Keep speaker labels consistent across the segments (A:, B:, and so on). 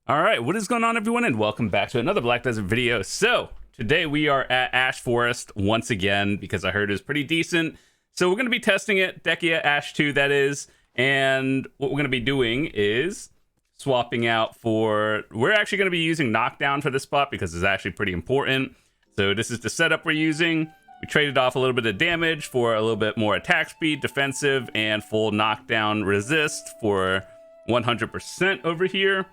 A: All right, what is going on, everyone, and welcome back to another Black Desert video. So today we are at Ash Forest once again because I heard it was pretty decent. So we're going to be testing it, Dehkia Ash 2 that is, and what we're going to be doing is swapping out for, we're actually going to be using knockdown for this spot because it's actually pretty important. So this is the setup we're using. We traded off a little bit of damage for a little bit more attack speed, defensive, and full knockdown resist for 100% over here.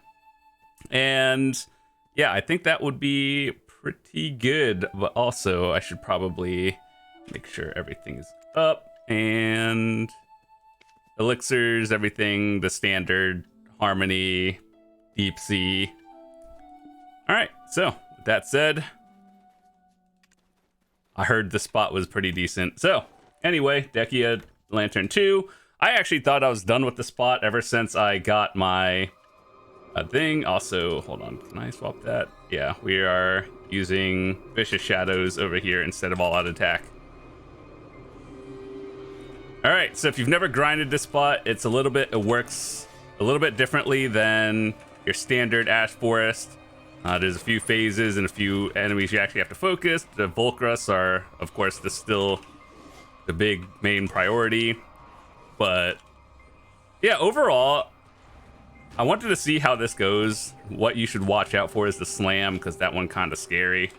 A: And yeah, I think that would be pretty good, but also I should probably make sure everything is up and elixirs, everything, the standard, harmony, deep sea. All right, so with that said, I heard the spot was pretty decent. So anyway, Dehkia Lantern 2. I actually thought I was done with the spot ever since I got my thing. Also, hold on, can I swap that? Yeah, we are using Vicious Shadows over here instead of all out attack. All right, so if you've never grinded this spot, it works a little bit differently than your standard Ash Forest. There's a few phases and a few enemies you actually have to focus. The Volcrus are, of course, still the big main priority. But yeah, overall, I wanted to see how this goes. What you should watch out for is the slam, because that one kind of scary.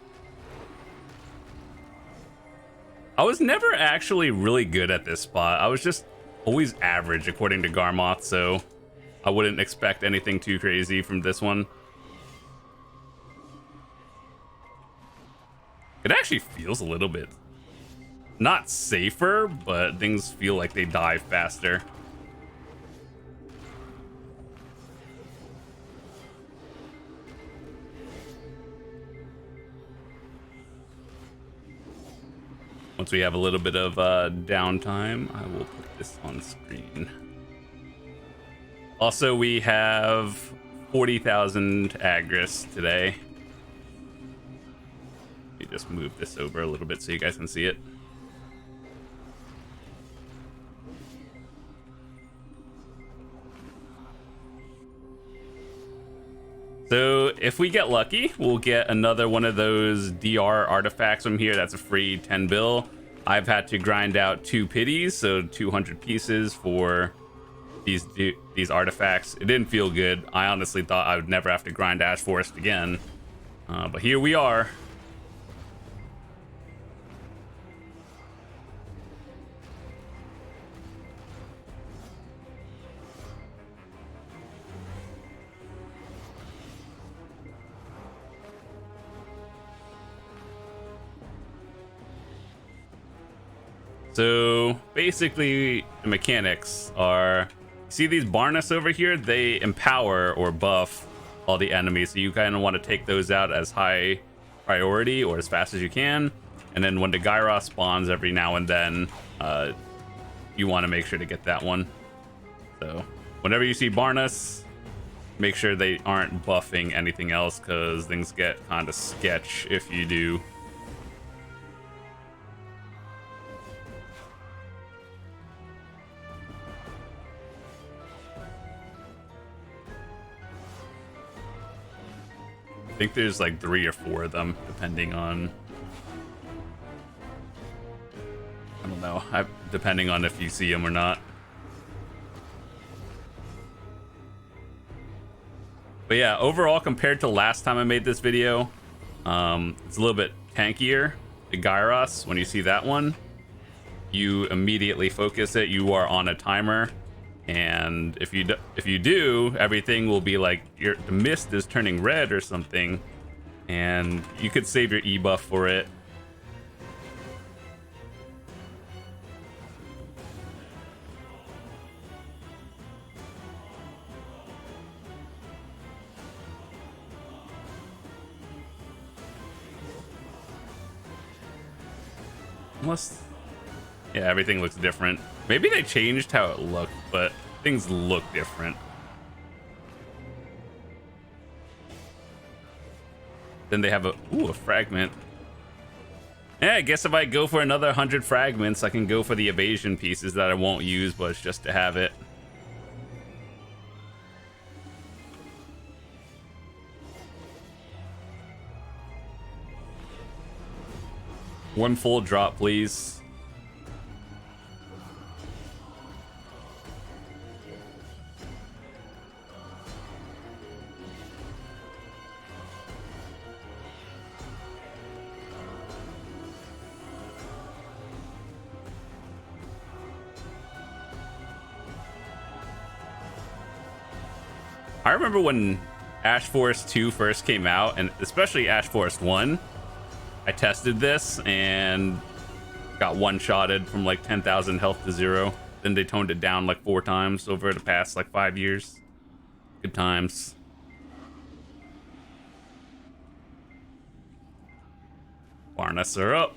A: I was never actually really good at this spot. I was just always average according to Garmoth, so I wouldn't expect anything too crazy from this one. It actually feels a little bit not safer, but things feel like they die faster. Once we have a little bit of downtime, I will put this on screen. Also, we have 40,000 Agris today. Let me just move this over a little bit so you guys can see it. So if we get lucky, we'll get another one of those DR artifacts from here. That's a free 10 bill. I've had to grind out 2 pities, so 200 pieces for these artifacts. It didn't feel good. I honestly thought I would never have to grind Ash Forest again. But here we are. So basically the mechanics are, see these Barnus over here, they empower or buff all the enemies, so you kind of want to take those out as high priority or as fast as you can. And then when the Gyros spawns every now and then, you want to make sure to get that one. So whenever you see Barnus, make sure they aren't buffing anything else, because things get kind of sketch if you do. I think there's like 3 or 4 of them, depending on, I don't know, depending on if you see them or not. But yeah, overall, compared to last time I made this video, it's a little bit tankier. The Gyros, when you see that one, you immediately focus it. You are on a timer. And if you do, everything will be like the mist is turning red or something, and you could save your E buff for it. Unless, yeah, everything looks different. Maybe they changed how it looked, but things look different. Then they have a fragment. Yeah, I guess if I go for another 100 fragments, I can go for the evasion pieces that I won't use, but it's just to have it. One full drop, please. I remember when Ash Forest 2 first came out, and especially Ash Forest 1, I tested this and got one-shotted from like 10,000 health to 0. Then they toned it down like 4 times over the past like 5 years. Good times. Harness her up.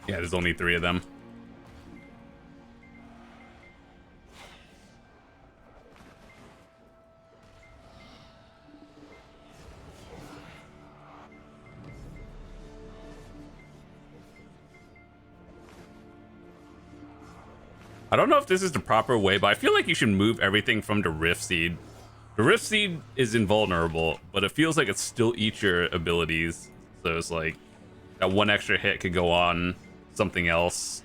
A: Yeah, there's only 3 of them. I don't know if this is the proper way, but I feel like you should move everything from the Rift Seed. The Rift Seed is invulnerable, but it feels like it still eats your abilities. So it's like that one extra hit could go on something else.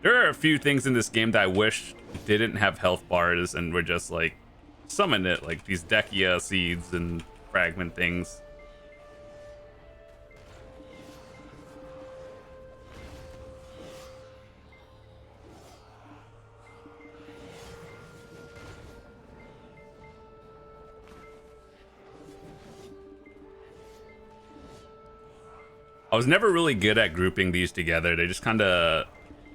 A: There are a few things in this game that I wish didn't have health bars and were just like summon it, like these Dehkia seeds and fragment things. I was never really good at grouping these together. They just kind of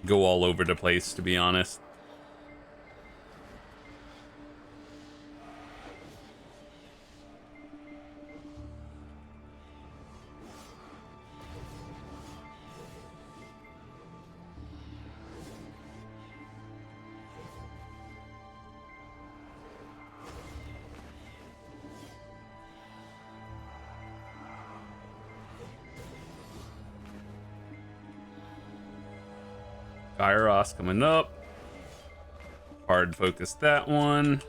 A: go all over the place, to be honest. Kairos coming up. Hard focus that one.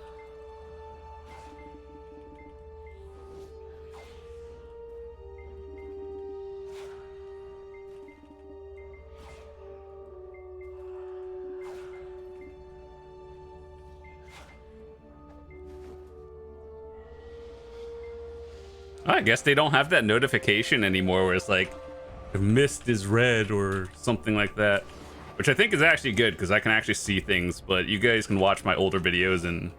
A: I guess they don't have that notification anymore where it's like the mist is red or something like that. Which I think is actually good because I can actually see things, but you guys can watch my older videos and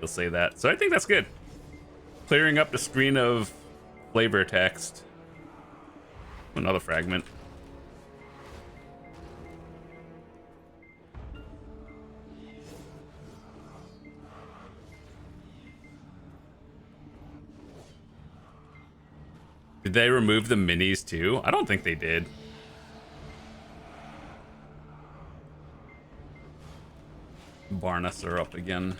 A: you'll say that. So I think that's good. Clearing up the screen of flavor text. Another fragment. Did they remove the minis too? I don't think they did. Barnus are up again.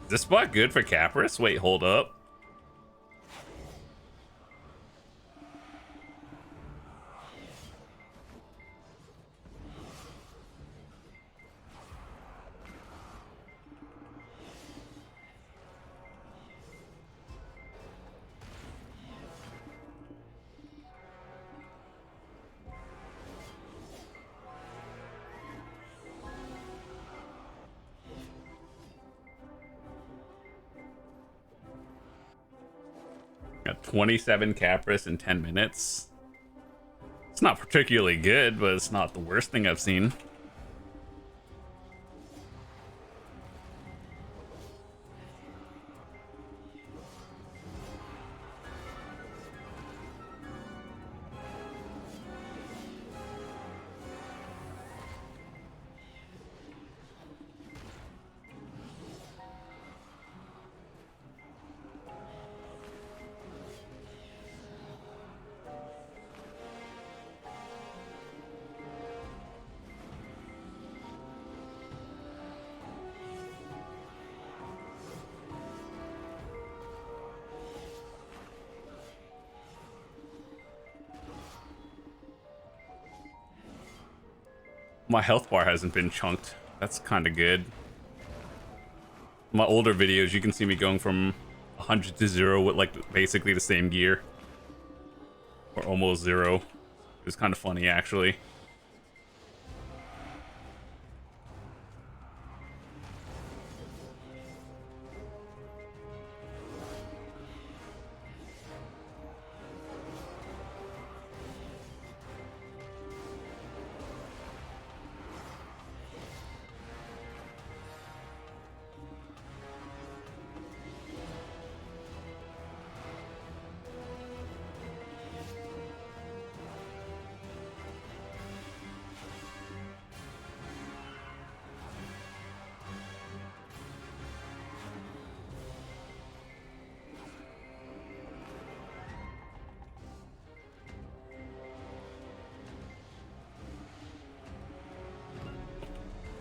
A: Is this spot good for Capris? Wait, hold up. Got 27 Capris in 10 minutes. It's not particularly good, but it's not the worst thing I've seen. My health bar hasn't been chunked. That's kind of good. My older videos, you can see me going from 100 to 0 with like basically the same gear. Or almost 0. It was kind of funny, actually.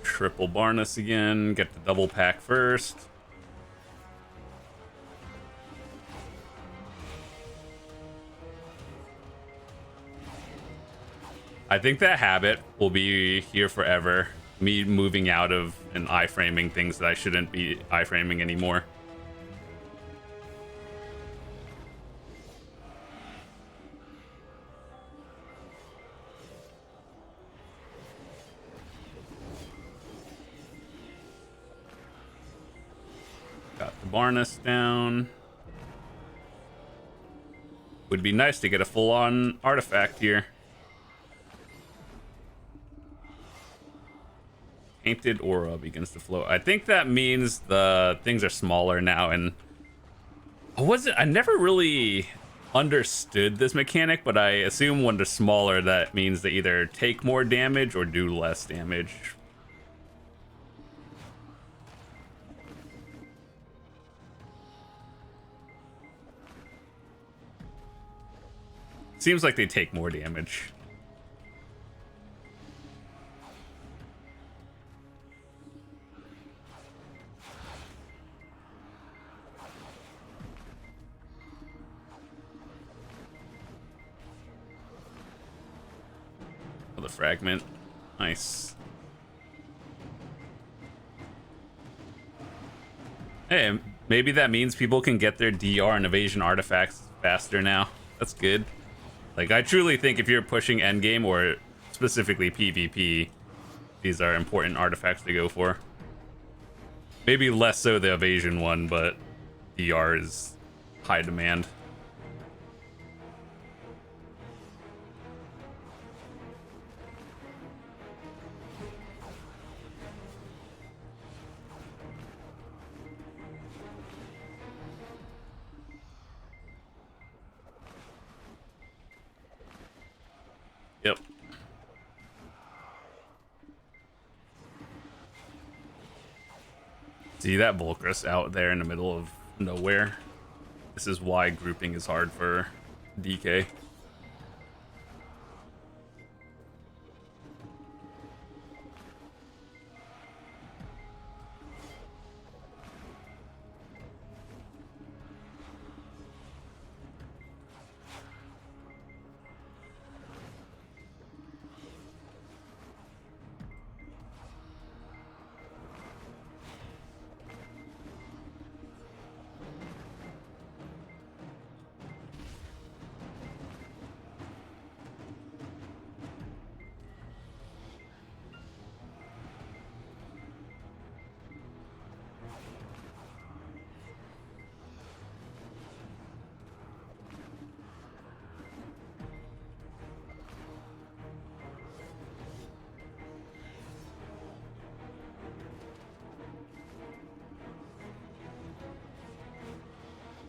A: Triple Barnus again. Get the double pack first. I think that habit will be here forever. Me moving out of and iframing things that I shouldn't be iframing anymore. Got the Barnus down. Would be nice to get a full-on artifact here. Painted aura begins to flow. I think that means the things are smaller now, and I never really understood this mechanic, but I assume when they're smaller, that means they either take more damage or do less damage. Seems like they take more damage. The fragment. Nice. Hey, maybe that means people can get their DR and evasion artifacts faster now. That's good. Like, I truly think if you're pushing endgame or specifically PvP, these are important artifacts to go for. Maybe less so the evasion one, but DR is high demand. Yep. See that Volcrus out there in the middle of nowhere? This is why grouping is hard for DK.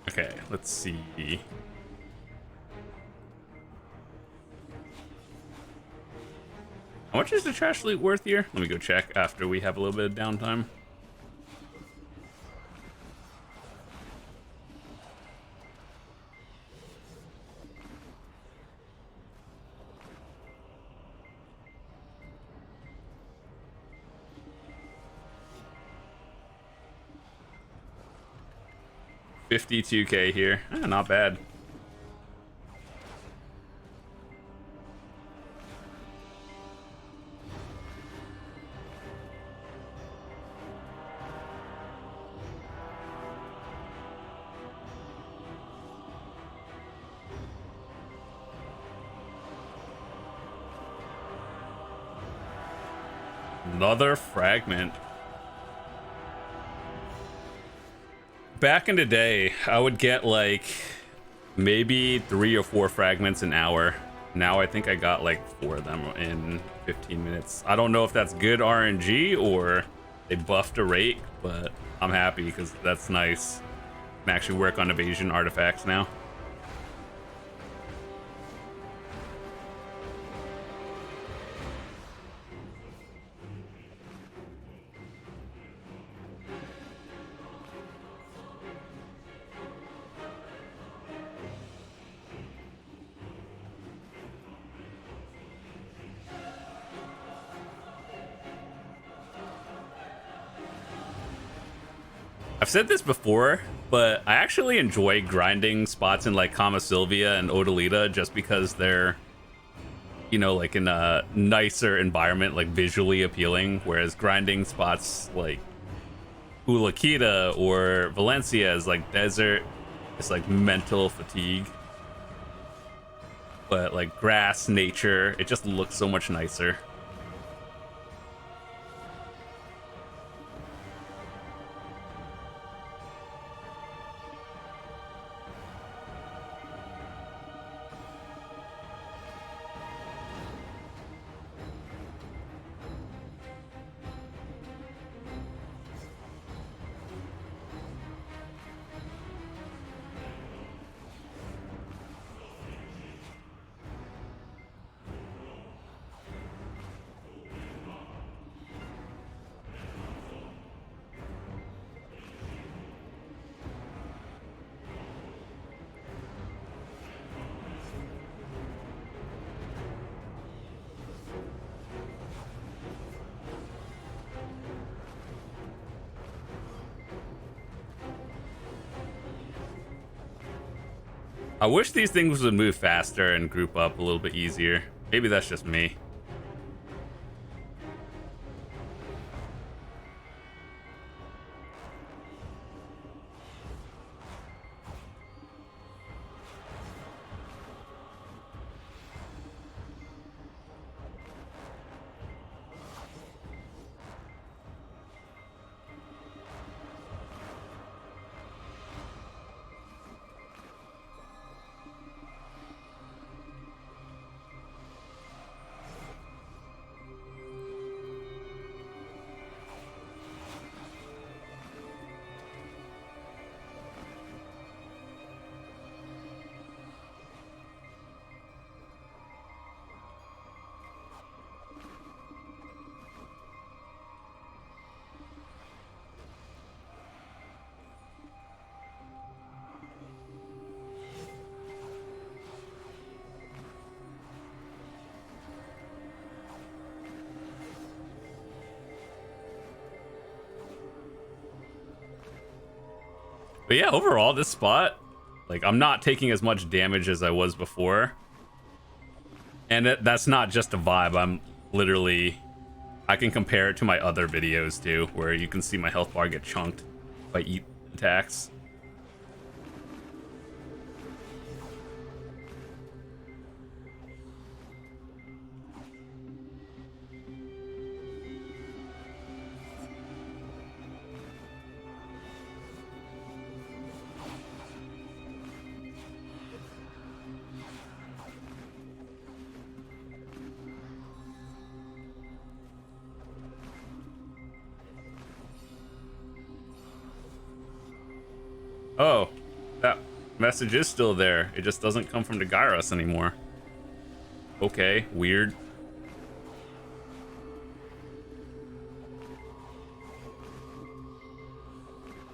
A: Okay, let's see. How much is the trash loot worth here? Let me go check after we have a little bit of downtime. $52K here. Not bad. Another fragment. Back in the day, I would get like maybe 3 or 4 fragments an hour. Now I think I got like 4 of them in 15 minutes. I don't know if that's good RNG or they buffed a rate, but I'm happy because that's nice. I can actually work on evasion artifacts now. I've said this before, but I actually enjoy grinding spots in like Kama Sylvia and Odalita just because they're, you know, like in a nicer environment, like visually appealing, whereas grinding spots like Ulakita or Valencia is like desert. It's like mental fatigue. But like grass, nature, it just looks so much nicer. I wish these things would move faster and group up a little bit easier. Maybe that's just me. But yeah, overall, this spot, like, I'm not taking as much damage as I was before. And that's not just a vibe. I'm literally... I can compare it to my other videos, too, where you can see my health bar get chunked if I eat attacks. Oh, that message is still there. It just doesn't come from the Gyros anymore. Okay, weird.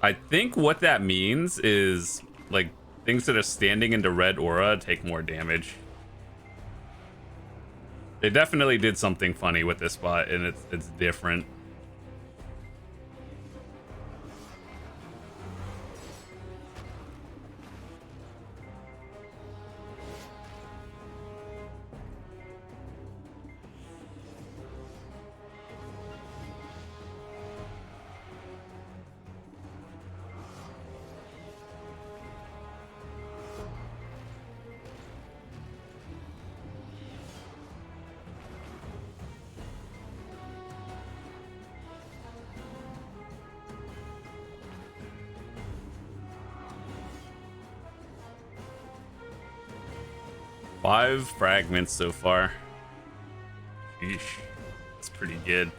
A: I think what that means is, like, things that are standing in the red aura take more damage. They definitely did something funny with this spot, and it's different. 5 fragments so far. Sheesh. That's pretty good.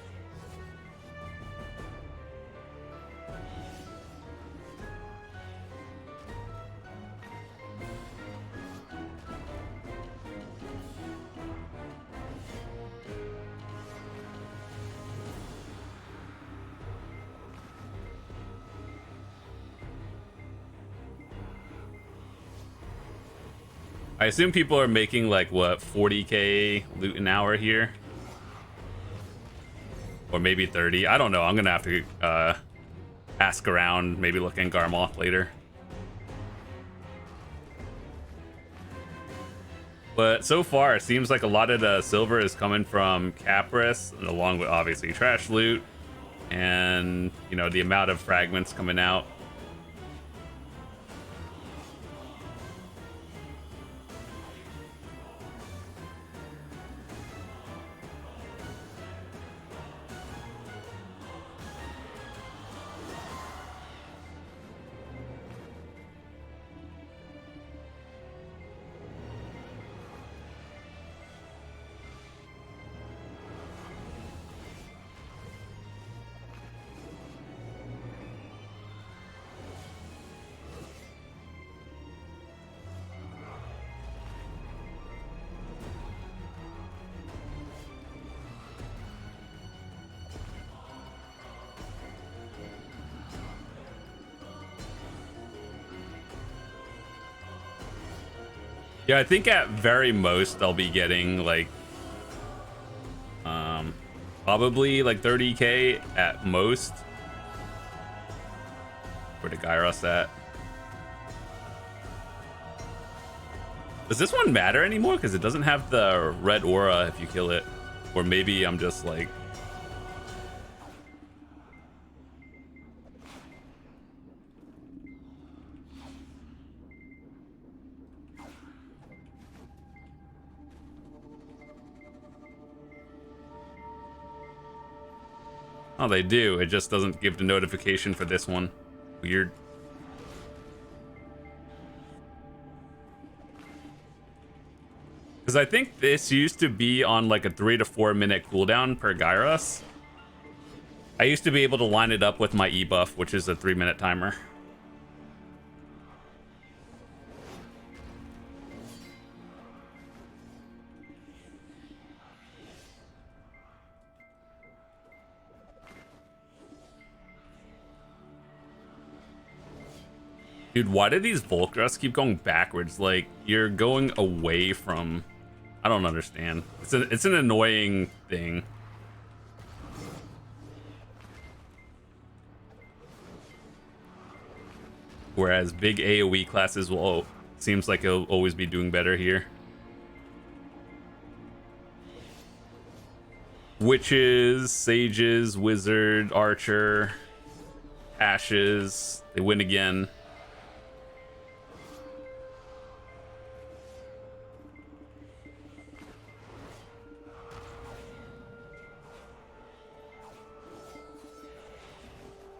A: I assume people are making like what, 40k loot an hour here, or maybe 30. I don't know. I'm gonna have to ask around, maybe look in Garmoth later. But so far, it seems like a lot of the silver is coming from Capris, along with obviously trash loot, and you know the amount of fragments coming out. Yeah, I think at very most I'll be getting like probably like 30k at most. Where the Gyros at? Does this one matter anymore? Because it doesn't have the red aura if you kill it. Or maybe I'm just like... Oh, they do. It just doesn't give the notification for this one. Weird. Because I think this used to be on like a 3 to 4 minute cooldown per Gyros. I used to be able to line it up with my E-buff, which is a 3-minute timer. Dude, why do these Volcrus keep going backwards? Like, you're going away from... I don't understand. It's an annoying thing. Whereas big AoE classes will... seems like it'll always be doing better here. Witches, Sages, Wizard, Archer, Ashes. They win again.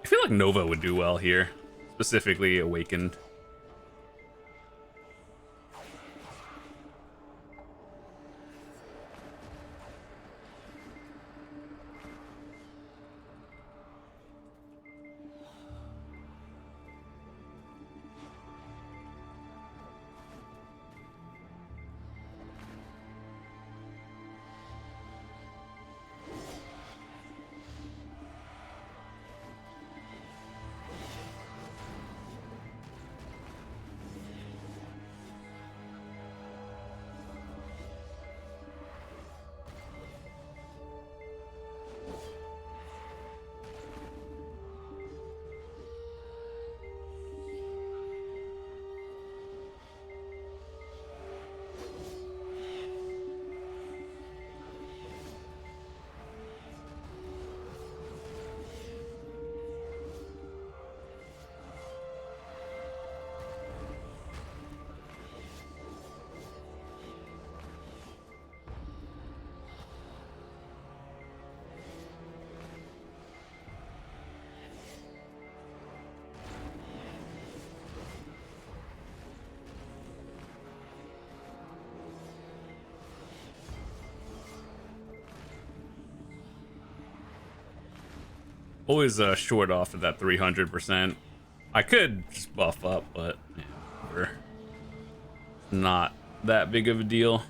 A: I feel like Nova would do well here, specifically Awakened. Always short off of that 300%. I could just buff up, but yeah, whatever. Not that big of a deal.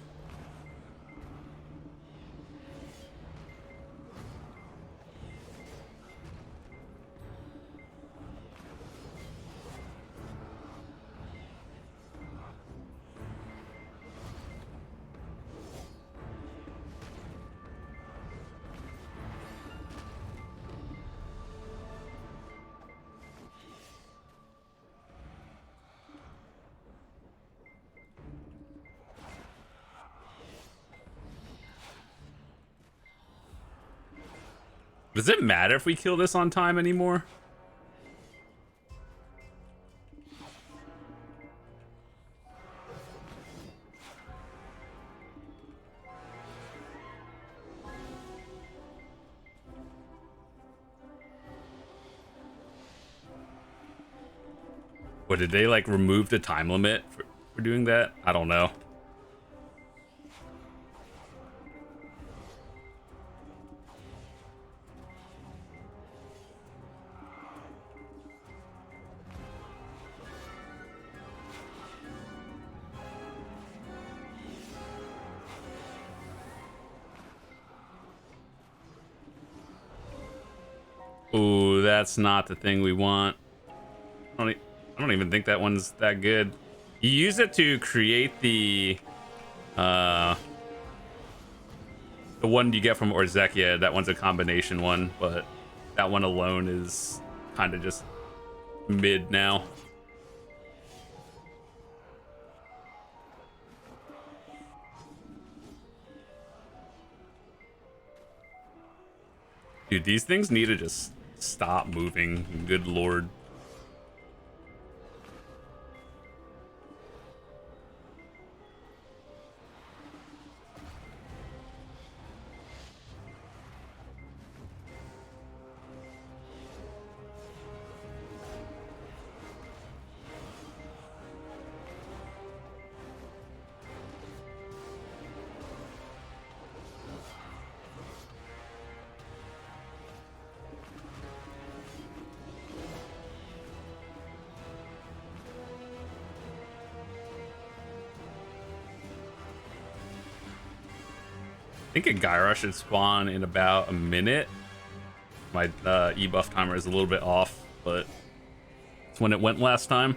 A: Does it matter if we kill this on time anymore? Or did they like remove the time limit for doing that? I don't know. Ooh, that's not the thing we want. I don't even think that one's that good. You use it to create the one you get from Dehkia. That one's a combination one, but that one alone is kind of just mid now. Dude, these things need to just stop moving. Good lord. I think a Gyra should spawn in about a minute. My E-buff timer is a little bit off, but it's when it went last time.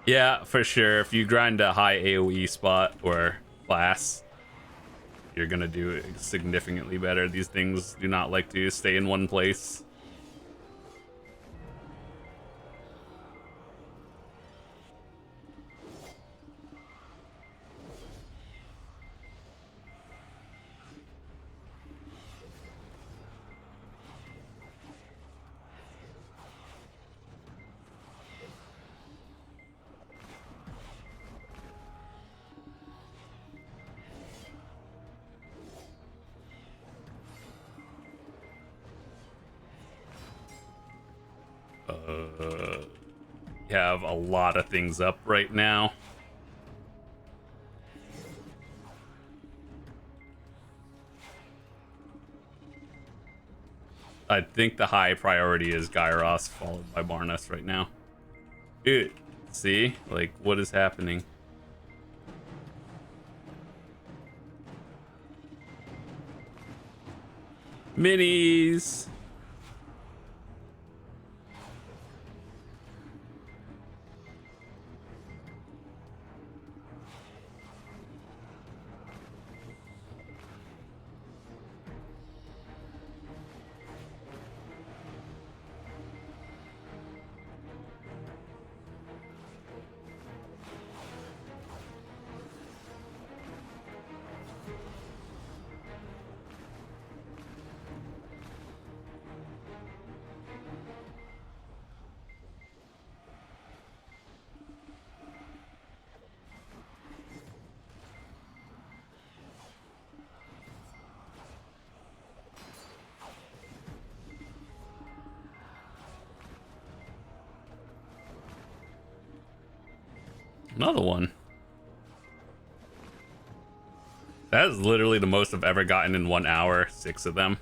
A: Yeah, for sure. If you grind a high AoE spot or class, you're gonna do it significantly better. These things do not like to stay in one place. You have a lot of things up right now. I think the high priority is Gyros, followed by Barnes right now. Dude, see? Like, what is happening? Minis! Another one. That is literally the most I've ever gotten in 1 hour. 6 of them.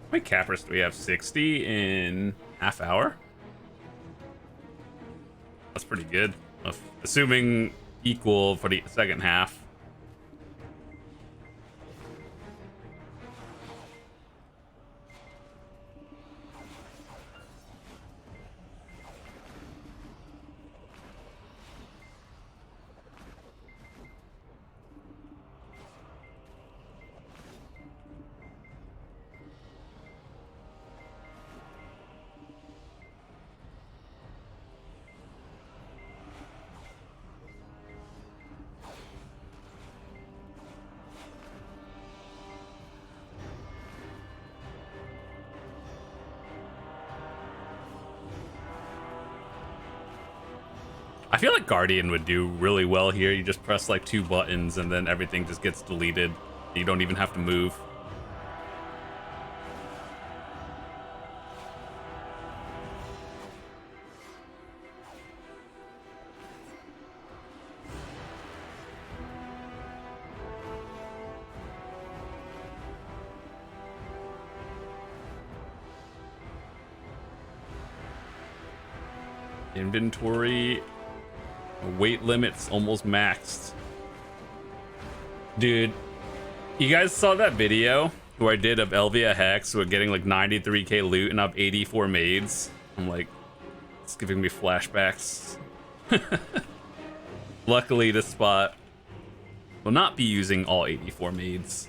A: How many cappers do we have? 60 in half hour? That's pretty good. Assuming equal for the second half. I feel like Guardian would do really well here. You just press like 2 buttons and then everything just gets deleted. You don't even have to move. Inventory weight limits almost maxed. Dude, you guys saw that video where I did of Elvia Hex with getting like 93k loot and I have 84 maids? I'm like, it's giving me flashbacks. Luckily, this spot will not be using all 84 maids.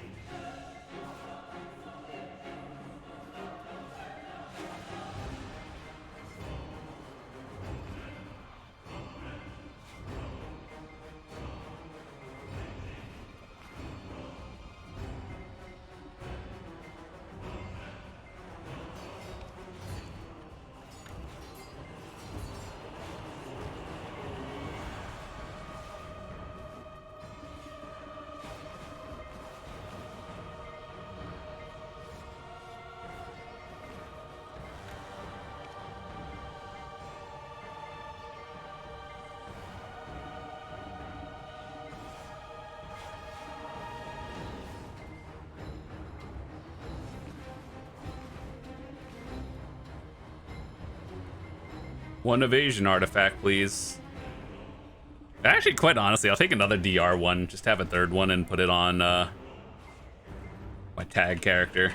A: One evasion artifact, please. Actually, quite honestly, I'll take another DR one. Just have a third one and put it on my tag character.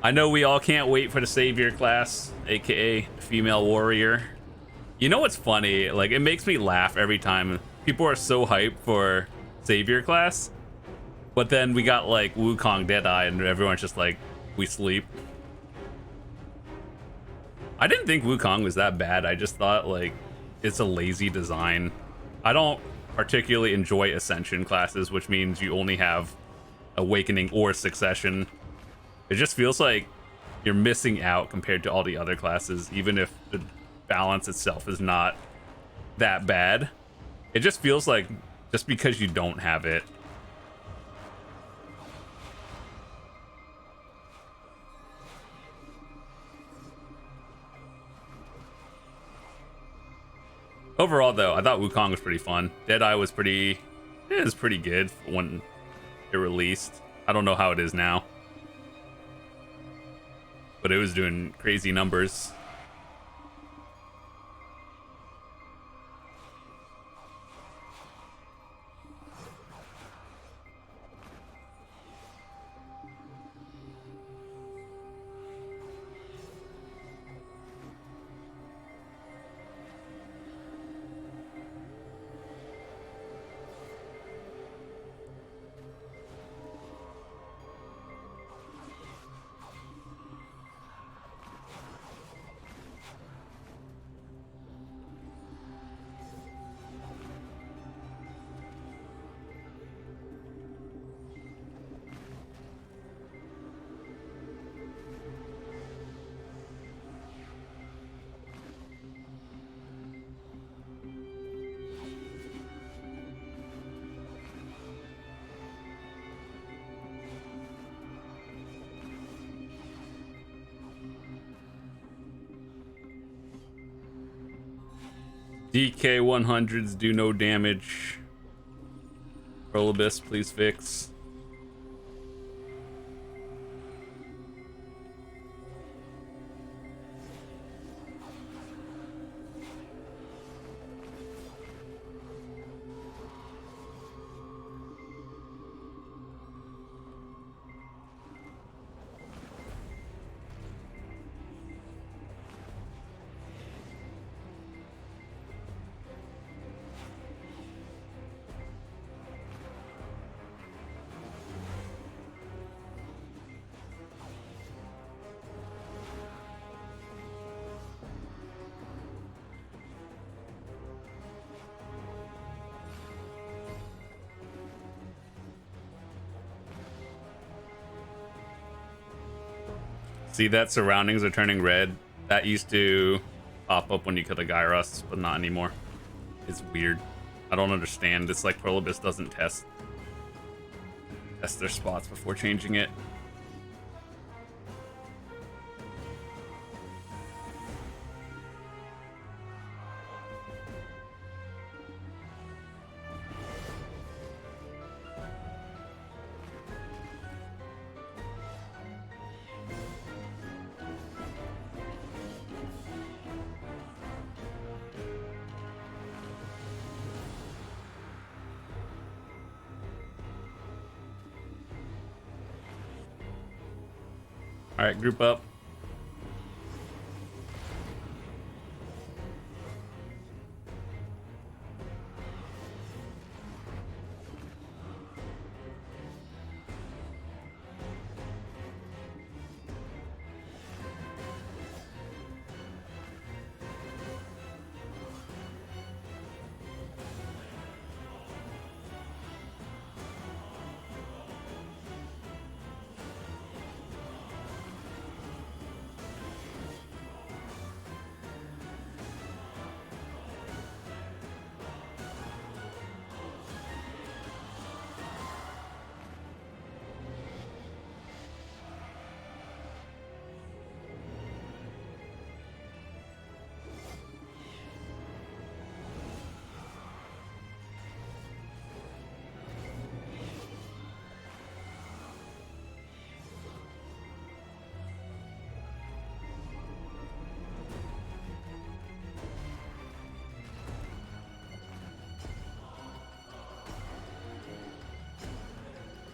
A: I know we all can't wait for the Savior class, aka Female Warrior. You know what's funny? Like, it makes me laugh every time. People are so hyped for Savior class. But then we got like Wukong Deadeye and everyone's just like, we sleep. I didn't think Wukong was that bad. I just thought like it's a lazy design. I don't particularly enjoy Ascension classes, which means you only have Awakening or Succession. It just feels like you're missing out compared to all the other classes, even if the balance itself is not that bad. It just feels like just because you don't have it. Overall, though, I thought Wukong was pretty fun. Deadeye was pretty good when it released. I don't know how it is now, but it was doing crazy numbers. DK 100s do no damage. Prolibus, please fix. See that surroundings are turning red? That used to pop up when you kill the Gyros, but not anymore. It's weird. I don't understand. It's like Prolibus doesn't test their spots before changing it. All right, group up.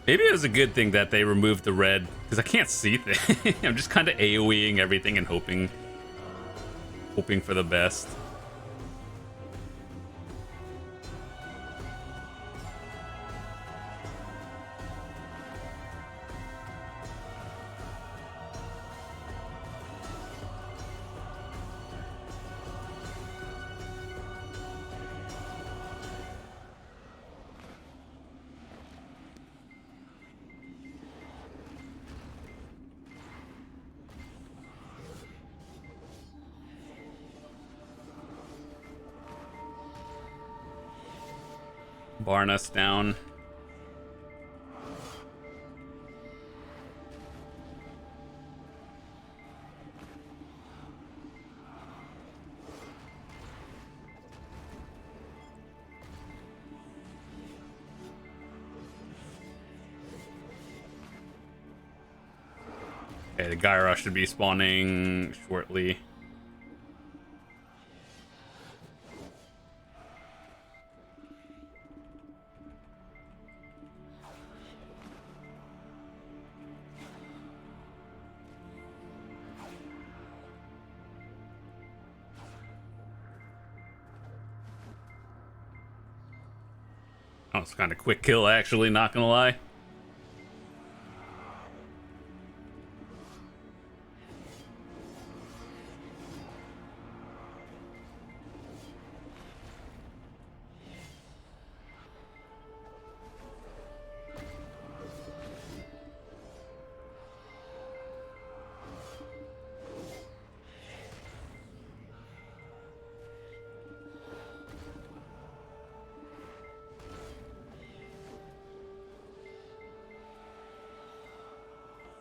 A: Maybe it was a good thing that they removed the red, because I can't see things. I'm just kind of AoEing everything and hoping for the best. Barn us down. Okay, the Gyra should be spawning shortly. Oh, it's kind of quick kill, actually, not gonna lie.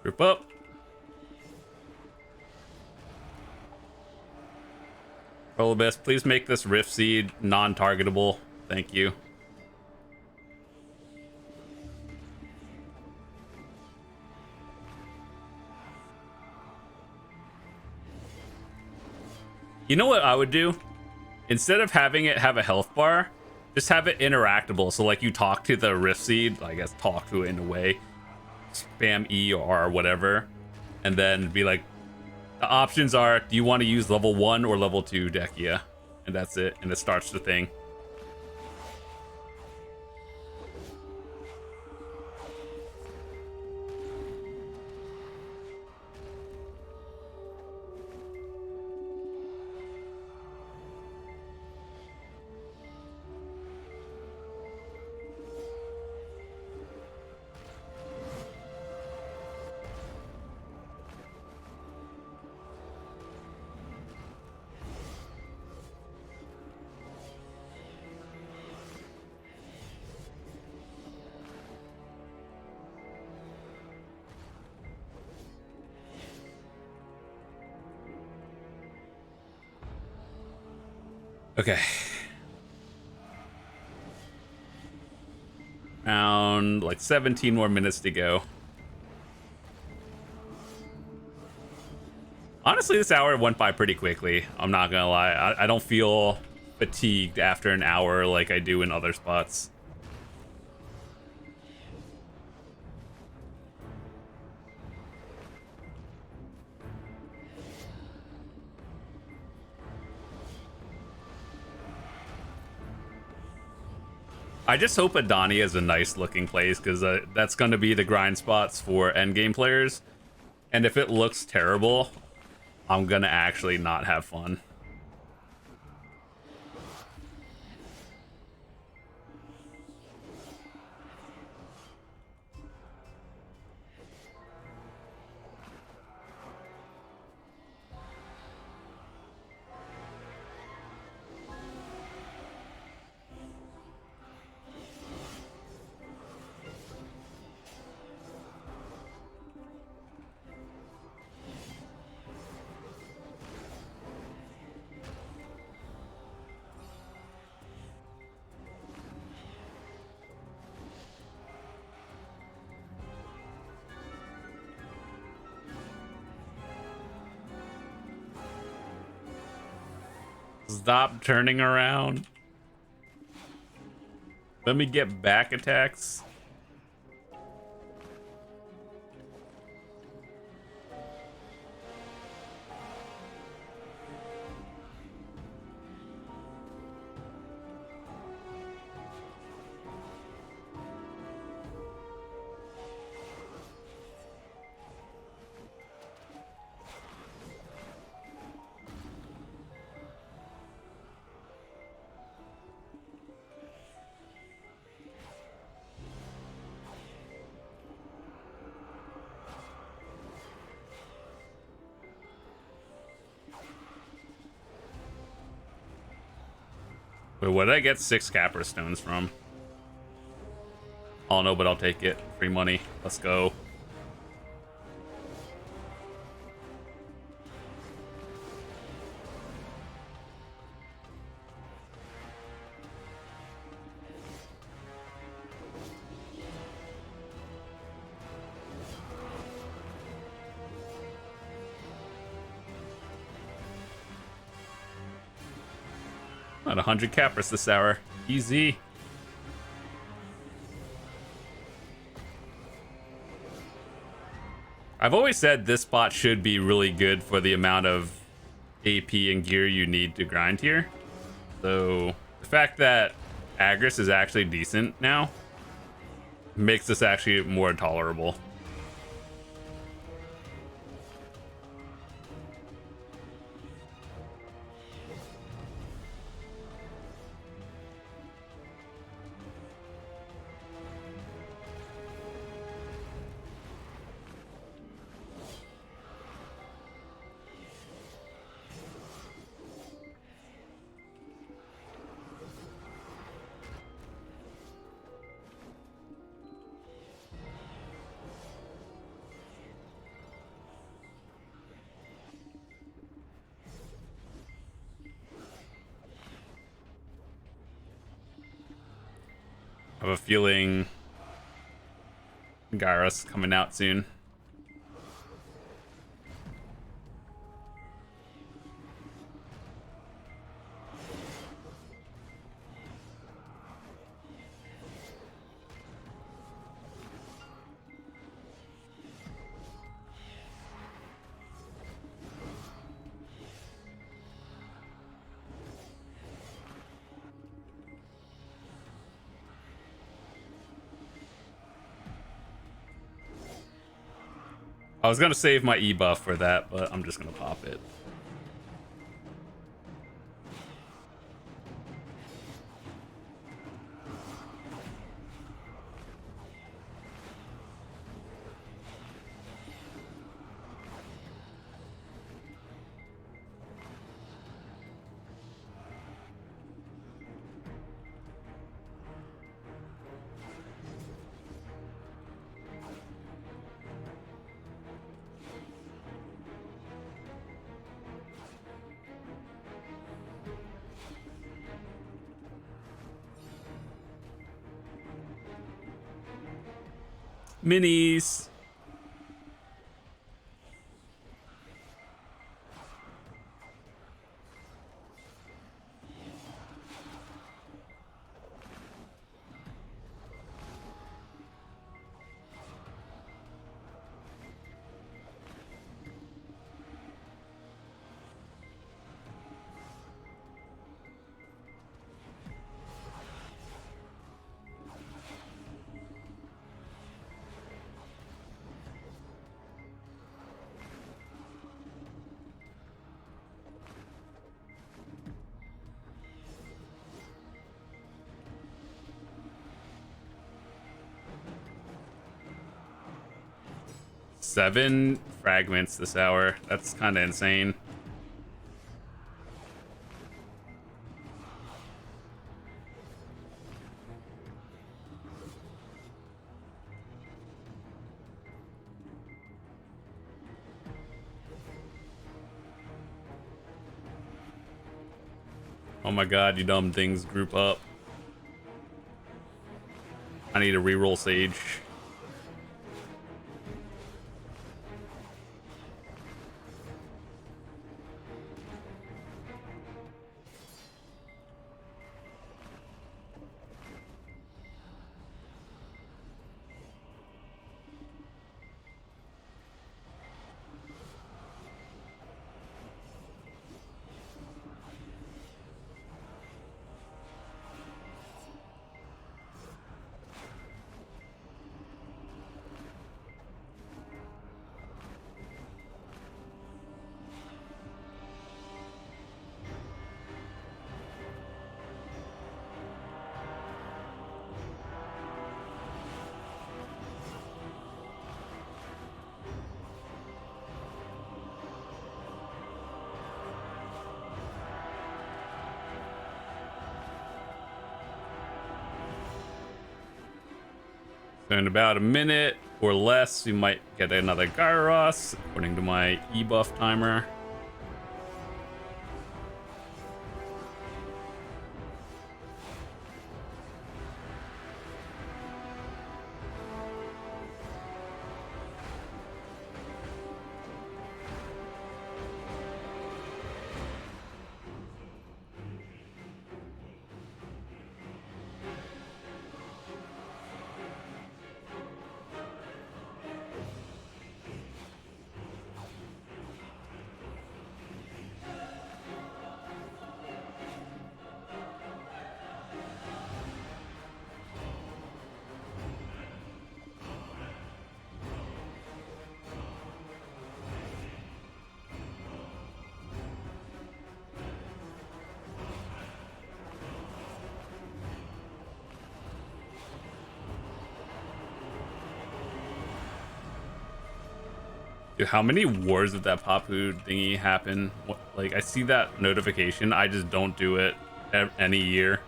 A: Group up. Rolobus, please make this Rift Seed non-targetable. Thank you. You know what I would do? Instead of having it have a health bar, just have it interactable. So like you talk to the Rift Seed, I guess talk to it in a way, spam E or R or whatever, and then be like, the options are, do you want to use level 1 or level 2 Dehkia? And that's it, and it starts the thing. Okay. Around like 17 more minutes to go. Honestly, this hour went by pretty quickly. I'm not gonna lie. I don't feel fatigued after an hour like I do in other spots. I just hope Adani is a nice looking place, because that's going to be the grind spots for endgame players. And if it looks terrible, I'm going to actually not have fun. Stop turning around. Let me get back attacks. Wait, what did I get 6 Capra Stones from? Oh no, but I'll take it. Free money. Let's go. About 100 Capras this hour. Easy. I've always said this spot should be really good for the amount of AP and gear you need to grind here. So the fact that Agris is actually decent now makes this actually more tolerable. I have a feeling Gyros coming out soon. I was gonna save my E buff for that, but I'm just gonna pop it. Minis. Seven fragments this hour. That's kind of insane. Oh my god, you dumb things, group up. I need to reroll Sage. So in about a minute or less, we might get another Gyros, according to my E-buff timer. Dude, how many wars did that Papu thingy happen? What, like, I see that notification. I just don't do it any year.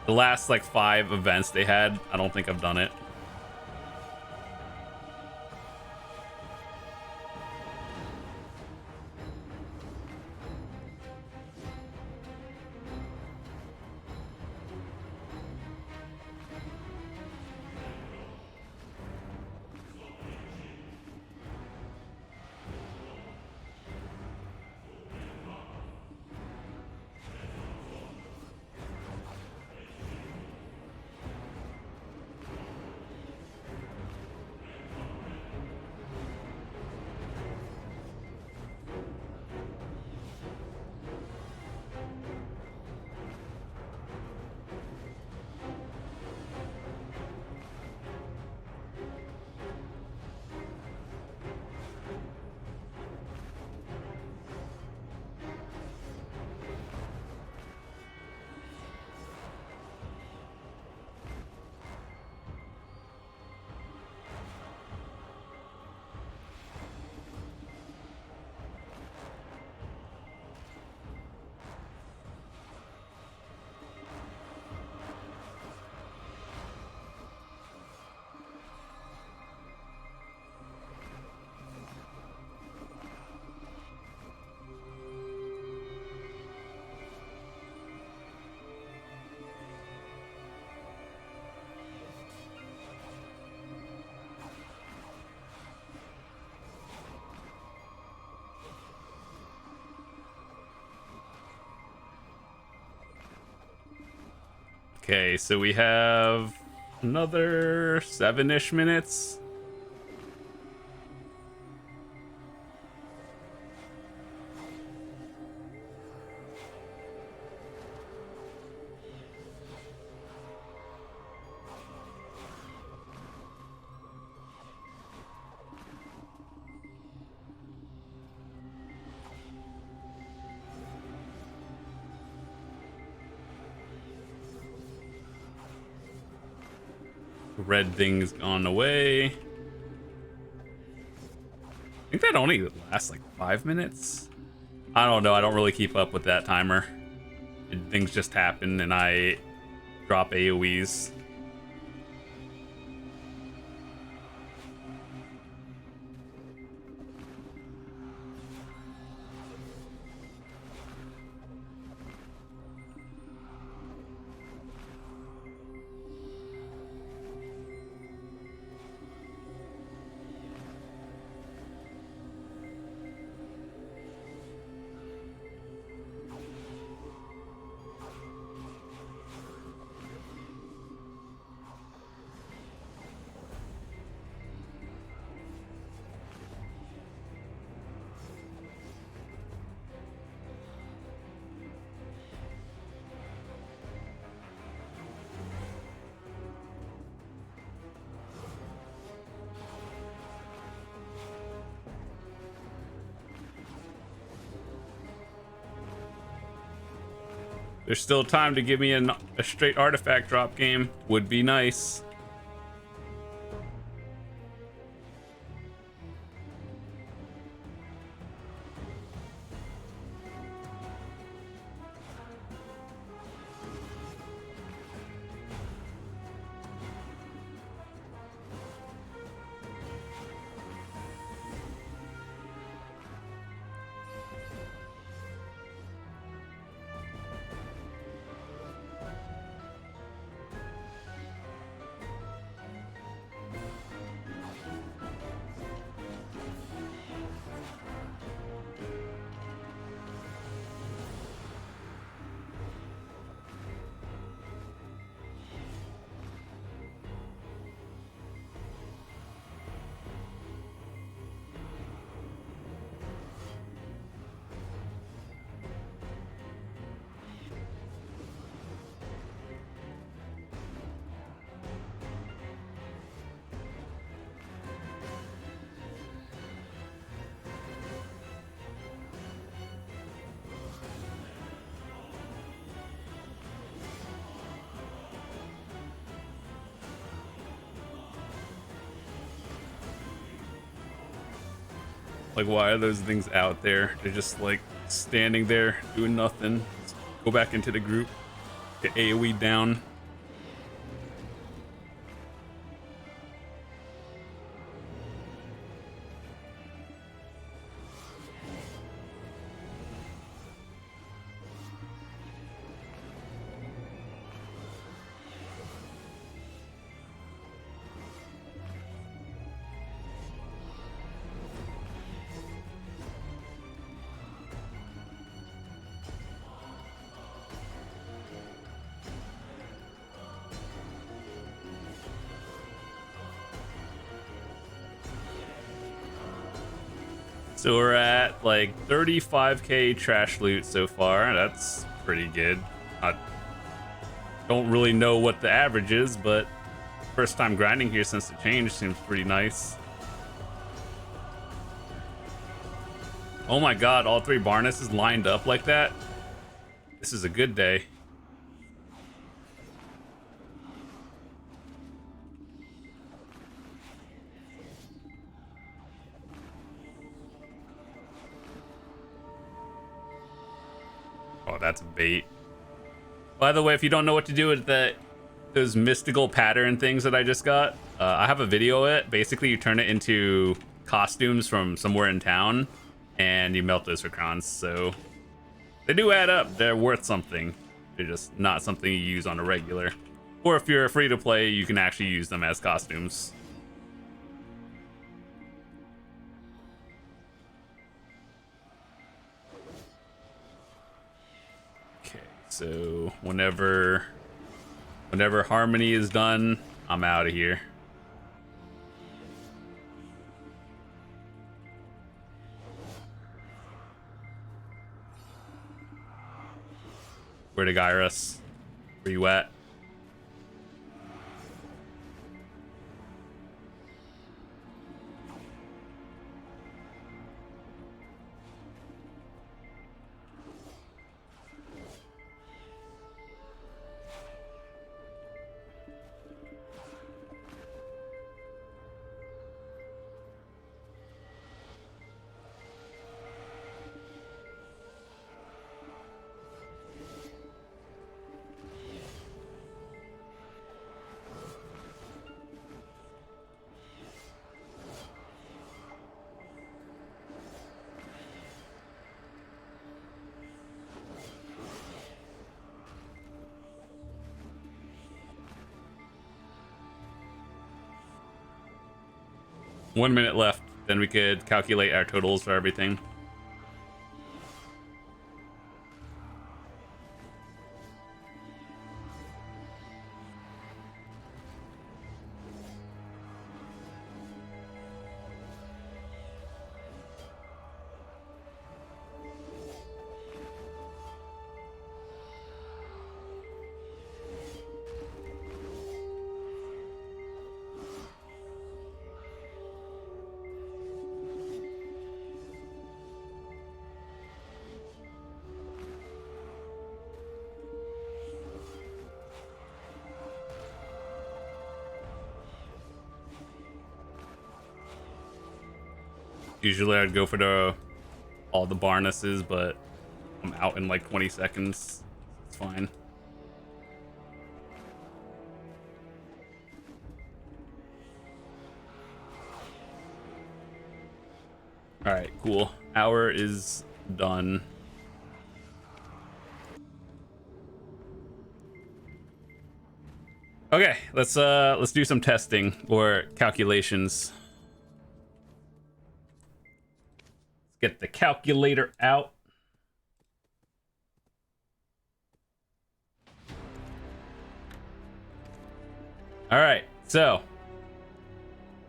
A: The last, like, 5 events they had, I don't think I've done it. Okay, so we have another 7-ish minutes. Red thing's gone away. I think that only lasts like 5 minutes. I don't know. I don't really keep up with that timer. Things just happen and I drop AoEs. There's still time to give me a straight artifact drop game. Would be nice. Like, why are those things out there? They're just like standing there doing nothing. Let's go back into the group. Get AoE down. So we're at like 35k trash loot so far. That's pretty good. I don't really know what the average is, but first time grinding here since the change seems pretty nice. Oh my god, all 3 Barnesses lined up like that. This is a good day. Oh, that's bait. By the way, if you don't know what to do with those mystical pattern things that I just got, I have a video of it. Basically, you turn it into costumes from somewhere in town, and you melt those for crowns. So they do add up. They're worth something. They're just not something you use on a regular. Or if you're free to play, you can actually use them as costumes. So whenever Whenever Harmony is done, I'm out of here. Where to Gyrus? Where you at? One minute left, then we could calculate our totals for everything. Usually I'd go for all the Barnesses, but I'm out in like 20 seconds. It's fine. All right, cool. Hour is done. Okay, let's do some testing or calculations. Get the calculator out. All right, so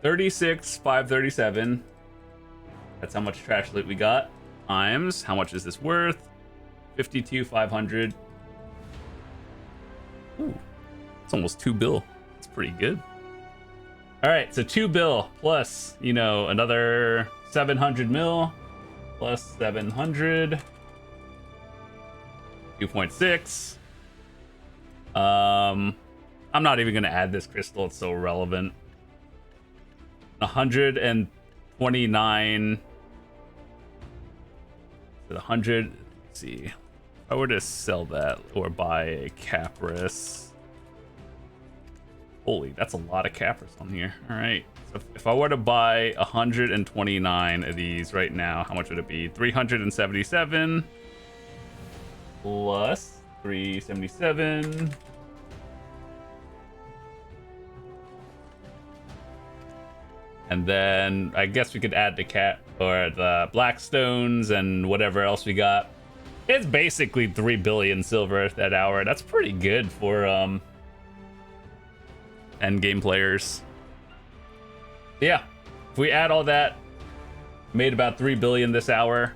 A: 36,537. That's how much trash loot we got. Times how much is this worth? 52,500. Ooh, it's almost 2 bill. It's pretty good. All right, so 2 bill plus, you know, another 700 mil. Plus 700, 2.6. I'm not even gonna add this crystal, it's so relevant. 129. 100. Let's see. If I were to sell that or buy a Capris. Holy, that's a lot of Capris on here. All right. So if I were to buy 129 of these right now, how much would it be? 377 plus 377. And then I guess we could add the cat or the Blackstones and whatever else we got. It's basically 3 billion silver that hour. That's pretty good for end game players. Yeah, if we add all that, made about 3 billion this hour.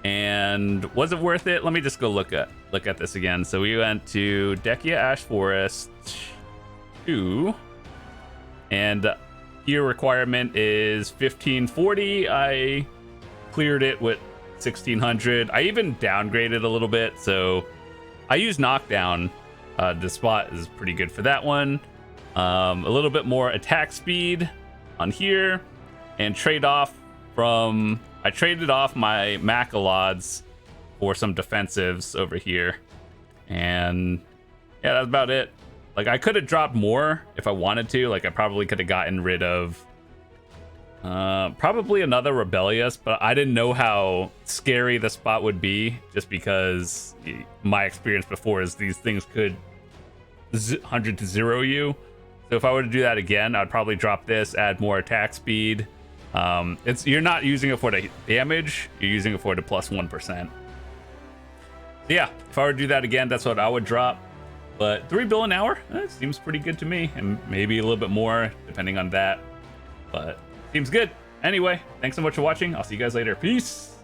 A: And was it worth it? Let me just go look at this again. So we went to Dehkia Ash Forest 2, and here requirement is 1540. I cleared it with 1600. I even downgraded a little bit, so I use knockdown. The spot is pretty good for that one. A little bit more attack speed on here, and trade off from, I traded off my Macalods for some defensives over here, and yeah, that's about it. Like, I could have dropped more if I wanted to. Like, I probably could have gotten rid of probably another Rebellious, but I didn't know how scary the spot would be, just because my experience before is these things could 100 to 0 you. So if I were to do that again, I'd probably drop this, add more attack speed. You're not using it for the damage, you're using it for the plus 1%. So yeah, if I were to do that again, that's what I would drop. But 3 bill an hour, that seems pretty good to me, and maybe a little bit more depending on that. But seems good. Anyway, thanks so much for watching. I'll see you guys later. Peace.